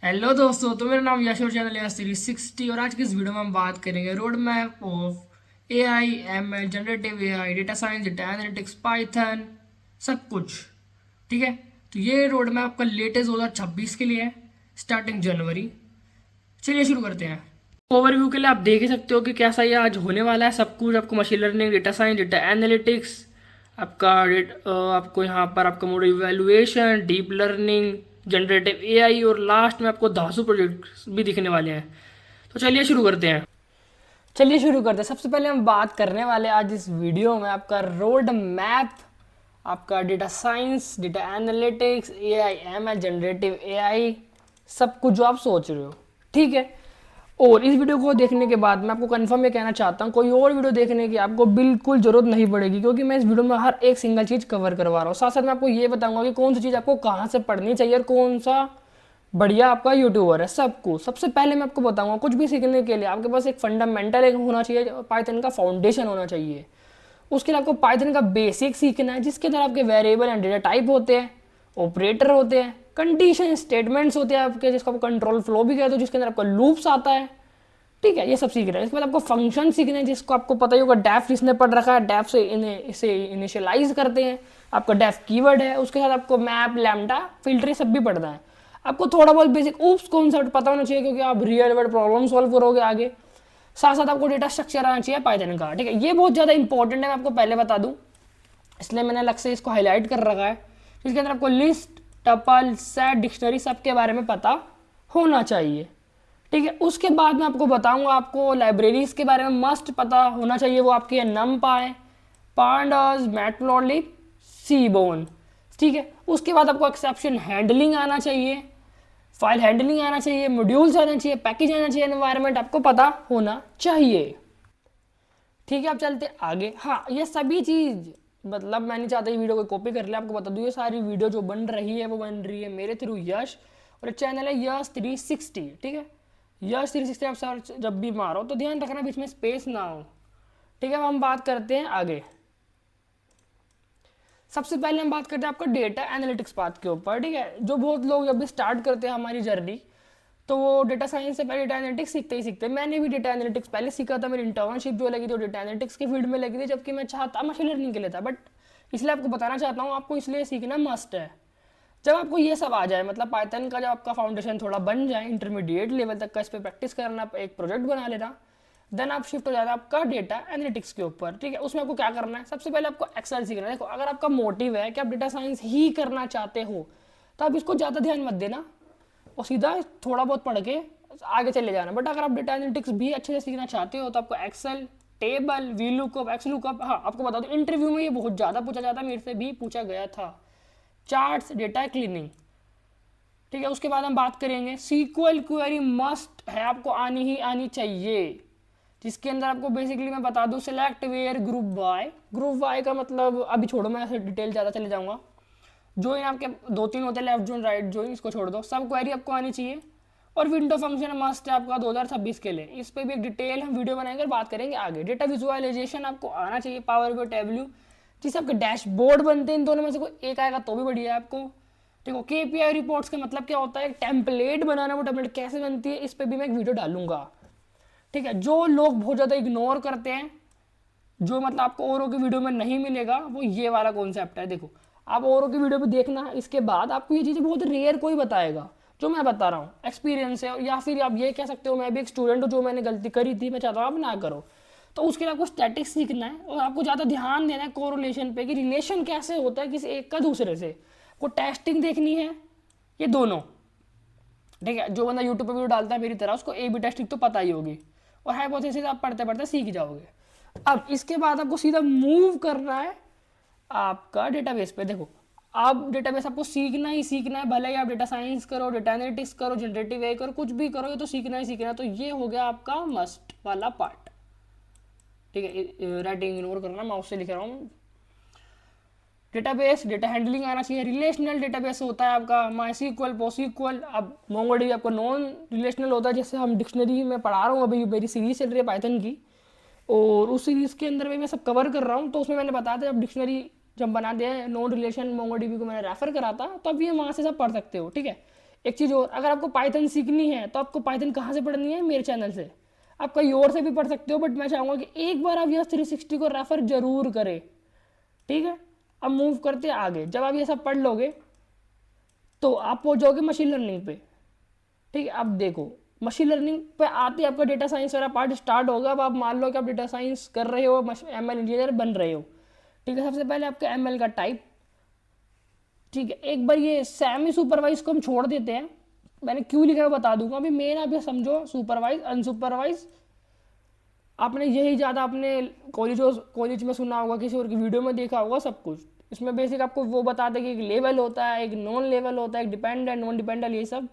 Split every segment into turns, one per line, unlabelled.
Hello दोस्तों, तो मेरा नाम यश और चैनल है सीरीज 60। और आज की इस वीडियो में हम बात करेंगे road map of AI, ML, generative AI, data science, data analytics, Python, सब कुछ। ठीक है, तो ये रोड मैप आपका लेटेस्ट 2026 के लिए है, स्टार्टिंग जनवरी। चलिए शुरू करते हैं। ओवरव्यू के लिए आप देख ही सकते हो कि कैसा ये आज होने वाला है। सब कुछ आपको machine learning, data science, data analytics, आपका आपको यहाँ पर आपका model evaluation, deep learning, generative AI और लास्ट में आपको दासू प्रोजेक्ट भी दिखने वाले हैं। तो चलिए शुरू करते हैं। सबसे पहले हम बात करने वाले आज इस वीडियो में आपका रोड मैप, आपका data science, data analytics, AI, ML, generative AI, सब कुछ जो आप सोच रहे हो। ठीक है, और इस वीडियो को देखने के बाद मैं आपको कंफर्म ये कहना चाहता हूँ, कोई और वीडियो देखने की आपको बिल्कुल जरूरत नहीं पड़ेगी, क्योंकि मैं इस वीडियो में हर एक सिंगल चीज़ कवर करवा रहा हूँ। साथ साथ मैं आपको ये बताऊंगा कि कौन सी चीज़ आपको कहाँ से पढ़नी चाहिए और कौन सा बढ़िया आपका यूट्यूबर है। सबको सबसे पहले मैं आपको बताऊंगा, कुछ भी सीखने के लिए आपके पास एक फंडामेंटल एक होना चाहिए, पाइथन का फाउंडेशन होना चाहिए। उसके लिए आपको पाइथन का बेसिक सीखना है, जिसके अंदर आपके वेरिएबल एंड डेटा टाइप होते हैं, ऑपरेटर होते हैं, कंडीशन स्टेटमेंट्स होते हैं आपके, जिसको आप कंट्रोल फ्लो भी कहते हो, जिसके अंदर आपका लूप्स आता है। ठीक है, ये सब सीखना है। इसके बाद आपको फंक्शन सीखना है, जिसको आपको पता ही होगा, डेफ जिसने पढ़ रखा है, डेफ से इसे इनिशियलाइज करते हैं। आपका डेफ कीवर्ड है, उसके साथ आपको मैप, लैम्डा, फिल्टर, सब भी पढ़ना है। आपको थोड़ा बहुत बेसिक ऊप्स कॉन्सेप्ट पता होना चाहिए, क्योंकि आप रियल वर्ल्ड प्रॉब्लम सॉल्व करोगे आगे। साथ साथ आपको डेटा स्ट्रक्चर आना चाहिए पाइथन का। ठीक है, ये बहुत ज़्यादा इंपॉर्टेंट है, मैं आपको पहले बता दूं, इसलिए मैंने अलग से इसको हाईलाइट कर रखा है। इसके अंदर आपको लिस्ट, टपल, सेट, डिक्शनरी, सब के बारे में पता होना चाहिए। ठीक है, उसके बाद मैं आपको बताऊंगा, आपको लाइब्रेरीज के बारे में मस्ट पता होना चाहिए। वो आपकी है नमपाई, पांडास, मैटप्लॉटलिब, सीबोन। ठीक है, उसके बाद आपको एक्सेप्शन हैंडलिंग आना चाहिए, फाइल हैंडलिंग आना चाहिए, मॉड्यूल्स आना चाहिए, पैकेज आना चाहिए, एनवायरनमेंट आपको पता होना चाहिए। ठीक है, आप चलते आगे। हाँ, ये सभी चीज़ मतलब मैं नहीं चाहता ये वीडियो कोई कॉपी कर ले, आपको बता दूँ ये सारी वीडियो जो बन रही है वो बन रही है मेरे थ्रू यश, और चैनल है यश 360। ठीक है, यश 360 आप सर्च जब भी मारो तो ध्यान रखना बीच में स्पेस ना हो। ठीक है, अब हम बात करते हैं आगे। सबसे पहले हम बात करते हैं आपका डेटा एनालिटिक्स पाथ के ऊपर। ठीक है, जो बहुत लोग जब भी स्टार्ट करते हैं हमारी जर्नी, तो वो डेटा साइंस से पहले डेटा एनालिटिक्स सीखते ही सीखते। मैंने भी डेटा एनालिटिक्स पहले सीखा था, मेरी इंटर्नशिप जो लगी थी डेटा एनालिटिक्स की फील्ड में लगी थी, जबकि मैं चाहता मशीन लर्निंग के लिए था। बट इसलिए आपको बताना चाहता हूँ, आपको इसलिए सीखना मस्ट है। जब आपको ये सब आ जाए, मतलब पाइथन का जब आपका फाउंडेशन थोड़ा बन जाए, इंटरमीडिएट लेवल तक का इस पर प्रैक्टिस करना, एक प्रोजेक्ट बना लेना, देन आप शिफ्ट हो जाता है आपका डेटा एनालिटिक्स के ऊपर। ठीक है, उसमें आपको क्या करना है, सबसे पहले आपको एक्सेल सीखना है। देखो, अगर आपका मोटिव है कि आप डेटा साइंस ही करना चाहते हो, तो आप इसको ज़्यादा ध्यान मत देना और सीधा थोड़ा बहुत पढ़ के आगे चले जाना। बट अगर आप डेटा एनालिटिक्स भी अच्छे से सीखना चाहते हो, तो आपको Excel, table, V lookup, X lookup, हाँ आपको बता दो इंटरव्यू में ये बहुत ज़्यादा पूछा जाता है, मेरे से भी पूछा गया था। Charts, data cleaning. ठीक है, उसके बाद हम बात करेंगे सीक्वल क्वेरी मस्ट है, आपको आनी ही आनी चाहिए, जिसके अंदर आपको बेसिकली मैं बता दूं, select where, group by. Group by का मतलब अभी छोड़ो, मैं ऐसे डिटेल ज़्यादा चले जाऊंगा। ज्वाइन आपके दो तीन होते हैं, लेफ्ट ज्वाइन, राइट ज्वाइन, इसको छोड़ दो। सब क्वेरी आपको आनी चाहिए। और विंडो फंक्शन मस्ट है आपका 2026 के लिए। इस पर भी एक डिटेल हम वीडियो बनाएंगे, बात करेंगे आगे। डेटा विजुअलाइजेशन आपको आना चाहिए, पावर पॉइंट, टेबल्यू, जिससे आपके डैशबोर्ड बनते हैं। इन दोनों में से कोई एक आएगा तो भी बढ़िया है आपको। देखो, केपीआई रिपोर्ट्स का मतलब क्या होता है, टेम्पलेट बनाना, वो टेम्पलेट कैसे बनती है, इस पर भी मैं एक वीडियो डालूंगा। ठीक है, जो लोग बहुत ज़्यादा इग्नोर करते हैं, जो मतलब आपको औरों की वीडियो में नहीं मिलेगा, वो ये वाला कॉन्सेप्ट है। देखो, आप औरों की वीडियो भी देखना, इसके बाद आपको ये चीज़ें बहुत रेयर कोई बताएगा, जो मैं बता रहा हूँ एक्सपीरियंस है। या फिर आप ये कह सकते हो, मैं भी एक स्टूडेंट हूँ, जो मैंने गलती करी थी, मैं चाहता हूँ आप ना करो। तो उसके लिए आपको स्टैटिक्स सीखना है, और आपको ज़्यादा ध्यान देना है कोरिलेशन पे, कि रिलेशन कैसे होता है किसी एक का दूसरे से। को टेस्टिंग देखनी है, ये दोनों। ठीक है, जो बंदा यूट्यूब पर वीडियो डालता है मेरी तरह, उसको ए बी टेस्टिंग तो पता ही होगी, और हाइपोथेसिस आप पढ़ते पढ़ते सीख जाओगे। अब इसके बाद आपको सीधा मूव करना है आपका डेटाबेस पे। देखो, अब डेटाबेस आपको सीखना ही सीखना है, भले ही आप डेटा साइंस करो, डेटा एनालिटिक्स करो, जनरेटिव एआई करो, कुछ भी करो, ये तो सीखना ही सीखना है। तो ये हो गया आपका मस्ट वाला पार्ट। ठीक है, राइटिंग इग्नोर करना, माउस से लिख रहा हूँ। डेटाबेस, डेटा हैंडलिंग आना चाहिए। रिलेशनल डेटाबेस होता है आपका माईसीक्वल, पोसीक्वल। अब मोंगोडीबी आपको नॉन रिलेशनल होता है, जैसे हम डिक्शनरी में पढ़ा रहा हूँ, अभी मेरी सीरीज चल रही है पाइथन की, और उस सीरीज़ के अंदर भी मैं सब कवर कर रहा हूँ। तो उसमें मैंने बताया था, जब डिक्शनरी जब बना दिया है नॉन रिलेशन मोंगोडीबी को मैंने रेफर करा था, तो अब ये वहाँ से सब पढ़ सकते हो। ठीक है, एक चीज़ और, अगर आपको पाइथन सीखनी है तो आपको पाइथन कहाँ से पढ़नी है, मेरे चैनल से। आप कहीं और से भी पढ़ सकते हो, बट मैं चाहूँगा कि एक बार आप यस 360 को रेफर जरूर करें, ठीक है। अब मूव करते आगे। जब आप ये सब पढ़ लोगे तो आप पहुँच जाओगे मशीन लर्निंग पे, ठीक है। अब देखो मशीन लर्निंग पे आते ही आपका डेटा साइंस वाला पार्ट स्टार्ट होगा। अब आप मान लो कि आप डेटा साइंस कर रहे हो, एमएल इंजीनियर बन रहे हो, ठीक है। सबसे पहले आपका एमएल का टाइप, ठीक है। एक बार ये सेमी सुपरवाइज को हम छोड़ देते हैं, मैंने क्यों लिखा है बता दूंगा। अभी मेन आप ये समझो, सुपरवाइज अनसुपरवाइज आपने यही ज़्यादा अपने कॉलेज में सुना होगा, किसी और की वीडियो में देखा होगा, सब कुछ इसमें बेसिक आपको वो बताते कि एक लेवल होता है, एक नॉन लेवल होता है, एक डिपेंडेंट नॉन डिपेंडेंट, ये सब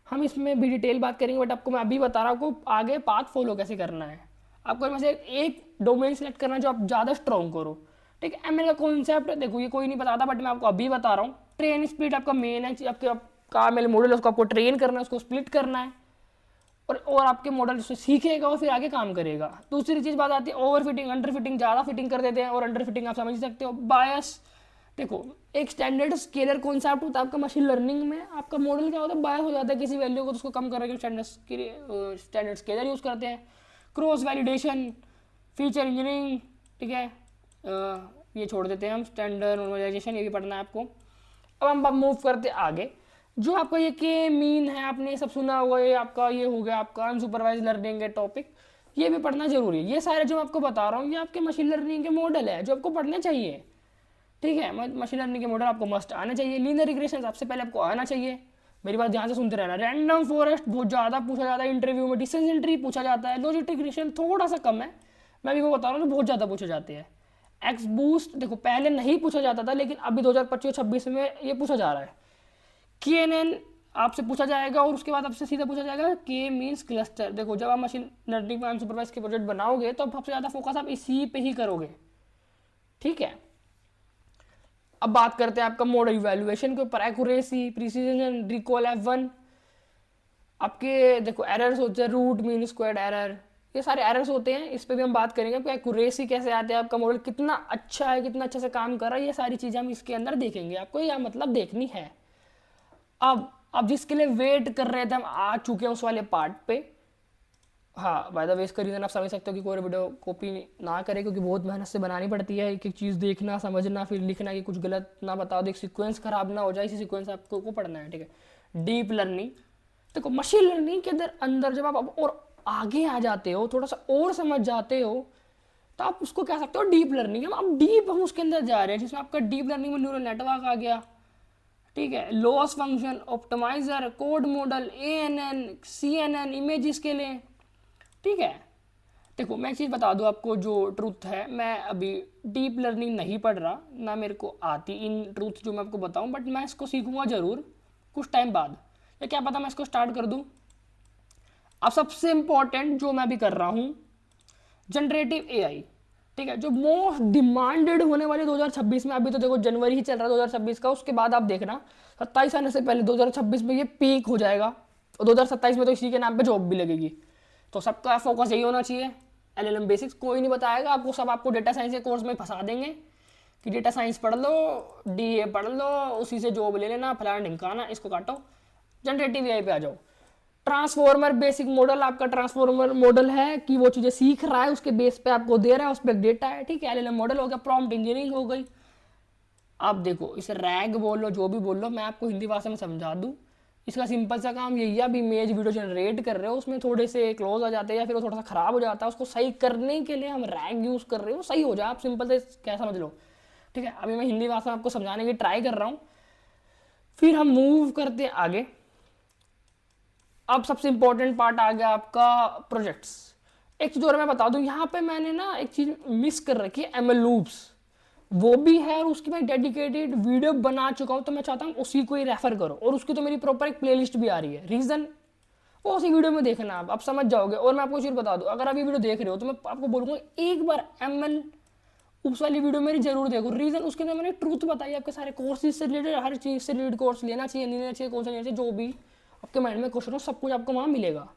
हम इसमें भी डिटेल बात करेंगे। बट आपको मैं अभी बता रहा हूँ आपको आगे पाथ फॉलो कैसे करना है। आपको इनमें से एक डोमेन सेलेक्ट करना है जो आप ज़्यादा स्ट्रॉन्ग करो, ठीक है। एमएल का कॉन्सेप्ट देखो ये कोई नहीं बताता, बट मैं आपको अभी बता रहा हूँ। ट्रेन स्प्लिट आपका मेन है, आपका एमएल मॉडल है उसको आपको ट्रेन करना है, उसको स्प्लिट करना है, और आपके मॉडल उससे सीखेगा और फिर आगे काम करेगा। दूसरी चीज़ बात आती है ओवर फिटिंग अंडर फिटिंग, ज़्यादा फिटिंग कर देते हैं, और अंडर फिटिंग आप समझ सकते हो। बायस देखो, एक स्टैंडर्ड स्केलर कॉन्सेप्ट होता है आपका मशीन लर्निंग में, आपका मॉडल क्या होता है, बायस हो जाता है किसी वैल्यू को, तो उसको कम करके स्टैंडर्ड स्केलर यूज़ करते हैं। क्रॉस वैलिडेशन, फीचर इंजीनियरिंग, ठीक है, ये छोड़ देते हैं हम। स्टैंडर्ड नॉर्मलाइजेशन ये भी पढ़ना है आपको। अब हम मूव करते आगे। जो आपका ये के मीन है, आपने ये सब सुना होगा, ये आपका ये हो गया आपका अनसुपरवाइज लर्निंग के टॉपिक, ये भी पढ़ना जरूरी है। ये सारे जो मैं आपको बता रहा हूँ ये आपके मशीन लर्निंग के मॉडल है जो आपको पढ़ने चाहिए, ठीक है। मशीन लर्निंग के मॉडल आपको मस्ट आना चाहिए। लीनियर रिग्रेशन सबसे पहले आपको आना चाहिए, मेरी बात ध्यान से सुनते रहना। रैंडम फॉरेस्ट बहुत ज़्यादा पूछा जाता है इंटरव्यू में, डिस्टेंस एंट्री पूछा जाता है, लॉजिक रिग्रेशन थोड़ा सा कम है, मैं भी वो बता रहा हूँ, बहुत ज़्यादा पूछे जाते हैं। एक्स बूस्ट देखो पहले नहीं पूछा जाता था, लेकिन अभी 2025-26 में ये पूछा जा रहा है। के आपसे पूछा जाएगा, और उसके बाद आपसे सीधा पूछा जाएगा के मीन्स क्लस्टर। देखो जब आप मशीन लर्निंग में अनसुपरवाइज के प्रोजेक्ट बनाओगे तो सबसे ज़्यादा फोकस आप इसी पे ही करोगे, ठीक है। अब बात करते हैं आपका मॉडल इवैल्यूएशन के ऊपर। एक्यूरेसी, प्रिसीजन, रिकॉल F1, आपके देखो एरर्स होते हैं, रूट मीन स्क्वायर्ड एरर, ये सारे एरर्स होते हैं, इस पर भी हम बात करेंगे। आपको एक्यूरेसी कैसे आते हैं, आपका मॉडल कितना अच्छा है, कितना अच्छे से काम कर रहा है, ये सारी चीज़ें हम इसके अंदर देखेंगे, आपको यह मतलब देखनी है। अब जिसके लिए वेट कर रहे थे हम आ चुके हैं उस वाले पार्ट पे। हाँ, बाय द वे इसका रीज़न आप समझ सकते हो कि कोई वीडियो कॉपी ना करे, क्योंकि बहुत मेहनत से बनानी पड़ती है, एक एक चीज़ देखना समझना फिर लिखना कि कुछ गलत ना बता दो, एक सीक्वेंस खराब ना हो जाए, इसी सीक्वेंस आपको को पढ़ना है, ठीक है। डीप लर्निंग देखो, मशीन लर्निंग के अंदर जब आप अब और आगे आ जाते हो, थोड़ा सा और समझ जाते हो, तो आप उसको कह सकते हो डीप लर्निंग। हम डीप हम उसके अंदर जा रहे हैं, जिसमें आपका डीप लर्निंग में न्यूरल नेटवर्क आ गया, ठीक है, loss function, optimiser, code model, ANN, CNN, images के लिए, ठीक है। देखो मैं एक चीज़ बता दूँ आपको जो ट्रूथ है, मैं अभी डीप लर्निंग नहीं पढ़ रहा, ना मेरे को आती इन ट्रूथ जो मैं आपको बताऊँ, बट मैं इसको सीखूंगा ज़रूर कुछ टाइम बाद, या क्या पता मैं इसको स्टार्ट कर दूँ। अब सबसे इम्पॉर्टेंट जो मैं भी कर रहा हूँ, जनरेटिव AI, ठीक है, जो मोस्ट डिमांडेड होने वाले 2026 में। अभी तो देखो जनवरी ही चल रहा है 2026 का, उसके बाद आप देखना 27 आने से पहले 2026 में ये पीक हो जाएगा, और 2027 में तो इसी के नाम पे जॉब भी लगेगी। तो सबका फोकस यही होना चाहिए, LLM बेसिक्स। कोई नहीं बताएगा आपको, सब आपको डेटा साइंस के कोर्स में फंसा देंगे कि डेटा साइंस पढ़ लो, DA पढ़ लो, उसी से जॉब ले लेना, फलाना ढिमकाना, इसको काटो, जनरेटिव AI पे आ जाओ। ट्रांसफॉर्मर बेसिक मॉडल, आपका ट्रांसफॉर्मर मॉडल है कि वो चीज़ें सीख रहा है, उसके बेस पे आपको दे रहा है, उस पर डेटा है, ठीक है। LLM मॉडल हो गया, प्रॉम्प्ट इंजीनियरिंग हो गई। आप देखो इसे रैग बोल लो, जो भी बोल लो, मैं आपको हिंदी भाषा में समझा दूँ। इसका सिंपल सा काम यही है, अभी इमेज वीडियो जनरेट कर रहे हो, उसमें थोड़े से क्लोज आ जाते हैं या फिर वो थोड़ा सा खराब हो जाता है, उसको सही करने के लिए हम रैग यूज़ कर रहे हो, सही हो जाए, आप सिंपल से क्या समझ लो, ठीक है। अभी मैं हिंदी भाषा में आपको समझाने की ट्राई कर रहा हूँ। फिर हम मूव करते हैं आगे। अब सबसे इंपॉर्टेंट पार्ट आ गया आपका प्रोजेक्ट्स। एक चीज़ और मैं बता दूं, यहाँ पे मैंने ना एक चीज़ मिस कर रखी है, ML लूप्स, वो भी है, और उसकी मैं डेडिकेटेड वीडियो बना चुका हूँ, तो मैं चाहता हूँ उसी को ही रेफर करो, और उसकी तो मेरी प्रॉपर एक प्लेलिस्ट भी आ रही है। रीज़न वो उसी वीडियो में देखना, आप समझ जाओगे। और मैं आपको चीज़ बता दूँ, अगर आप ये वीडियो देख रहे हो तो मैं आपको बोलूँगा एक बार ML उस वाली वीडियो मेरी जरूर देखो। रीज़न उसके अंदर मैंने ट्रूथ बताई, आपके सारे कोर्सेज से रिलेटेड, हर चीज़ से रिलेटेड कोर्स लेना चाहिए नहीं लेना चाहिए, कौन सा लेना चाहिए, जो भी आपके माइंड में क्वेश्चन हो, सब कुछ आपको वहाँ मिलेगा।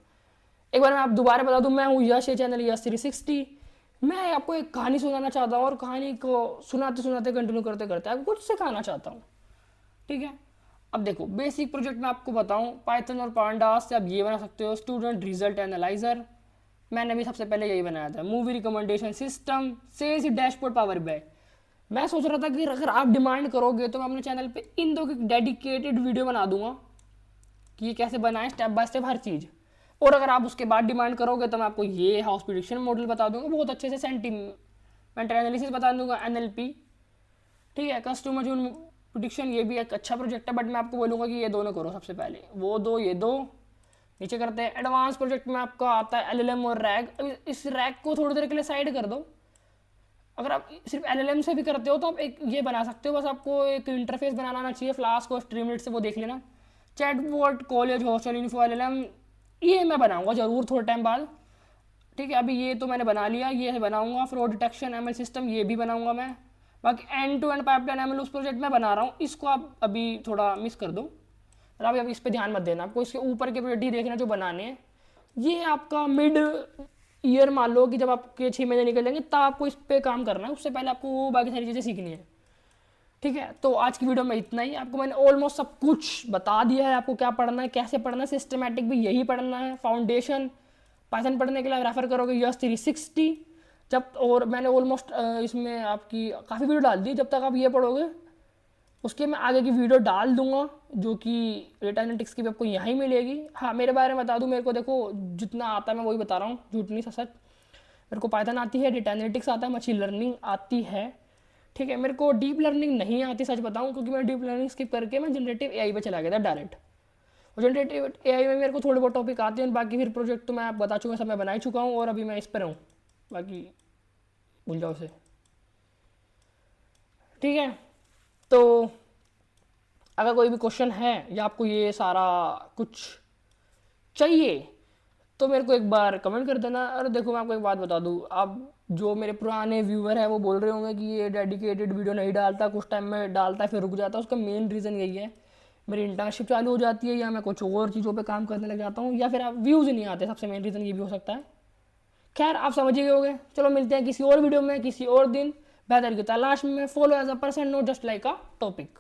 एक बार मैं आप दोबारा बता दूं, मैं हूँ यश, ये चैनल यश 360। मैं आपको एक कहानी सुनाना चाहता हूँ, और कहानी को सुनाते सुनाते कंटिन्यू करते करते आपको कुछ सिखाना चाहता हूँ, ठीक है। अब देखो बेसिक प्रोजेक्ट मैं आपको बताऊं, पाइथन और पांडास से आप ये बना सकते हो स्टूडेंट रिजल्ट एनालाइजर। मैंने भी सबसे पहले यही बनाया था। Movie recommendation system, sales dashboard, Power BI. मैं सोच रहा था कि अगर आप डिमांड करोगे तो मैं अपने चैनल पे इन दो की डेडिकेटेड वीडियो बना दूंगा कि ये कैसे बनाएं स्टेप बाय स्टेप हर चीज़। और अगर आप उसके बाद डिमांड करोगे तो मैं आपको ये हाउस प्रिडिक्शन मॉडल बता दूंगा बहुत अच्छे से, सेंटीमेंटल एनालिसिस बता दूंगा, एनएलपी। ठीक है, कस्टमर जून प्रिडिक्शन ये भी एक अच्छा प्रोजेक्ट है, बट मैं आपको बोलूँगा कि ये दोनों करो सबसे पहले, वो दो ये दो नीचे करते हैं। एडवांस प्रोजेक्ट में आपका आता है एलएलएम और रैग। इस रैग को थोड़ी देर के लिए साइड कर दो। अगर आप सिर्फ एलएलएम से भी करते हो तो आप एक ये बना सकते हो, बस आपको एक इंटरफेस बनाना आना चाहिए, फ्लास्क और स्ट्रीमलेट से वो देख लेना। Chatbot, college hostel info, LLM ये मैं बनाऊंगा ज़रूर थोड़े टाइम बाद। ठीक है, अभी ये तो मैंने बना लिया, ये बनाऊंगा। फ्रॉड डिटेक्शन एमएल सिस्टम ये भी बनाऊंगा मैं। बाकी end to end pipeline ML उस प्रोजेक्ट में बना रहा हूँ, इसको आप अभी थोड़ा मिस कर दो। और अभी इस पर ध्यान मत देना, आपको इसके ऊपर के प्रोजेक्ट ही देखना जो बनाने हैं। ये आपका मिड ईयर मान लो कि जब आपके 6 महीने निकल जाएंगे तब आपको इस पर काम करना है, उससे पहले आपको वो बाकी सारी चीज़ें सीखनी है। ठीक है, तो आज की वीडियो में इतना ही। आपको मैंने ऑलमोस्ट सब कुछ बता दिया है, आपको क्या पढ़ना है, कैसे पढ़ना है, सिस्टमैटिक भी यही पढ़ना है। फाउंडेशन पाइथन पढ़ने के लिए रेफर करोगे यस 360 जब, और मैंने ऑलमोस्ट इसमें आपकी काफ़ी वीडियो डाल दी। जब तक आप ये पढ़ोगे उसके मैं आगे की वीडियो डाल दूंगा, जो कि डेटा एनालिटिक्स की भी आपको यहाँ ही मिलेगी। हाँ, मेरे बारे में बता दूँ, मेरे को देखो जितना आता है मैं वही बता रहा हूँ, झूठ नहीं सच। मेरे को पाइथन आती है, डेटा एनालिटिक्स आता है, मशीन लर्निंग आती है। ठीक है, मेरे को डीप लर्निंग नहीं आती सच बताऊँ, क्योंकि मैं डीप लर्निंग स्किप करके मैं जनरेटिव एआई पे चला गया था डायरेक्ट। और जनरेटिव एआई में मेरे को थोड़े बहुत टॉपिक आते हैं, बाकी फिर प्रोजेक्ट तो मैं आप बता चुका, सब मैं बना ही चुका हूँ और अभी मैं इस पर हूँ, बाकी भूल जाओ उसे। ठीक है, तो अगर कोई भी क्वेश्चन है या आपको ये सारा कुछ चाहिए तो मेरे को एक बार कमेंट कर देना। और देखो मैं आपको एक बात बता दूँ, अब जो मेरे पुराने व्यूअर हैं वो बोल रहे होंगे कि ये डेडिकेटेड वीडियो नहीं डालता, कुछ टाइम में डालता है फिर रुक जाता है। उसका मेन रीज़न यही है, मेरी इंटर्नशिप चालू हो जाती है या मैं कुछ और चीज़ों पे काम करने लग जाता हूँ, या फिर आप व्यूज़ नहीं आते, सबसे मेन रीज़न ये भी हो सकता है। खैर आप समझ ही होगे। चलो मिलते हैं किसी और वीडियो में किसी और दिन, बेहतर की तलाश में। Follow as a person, not just like a topic.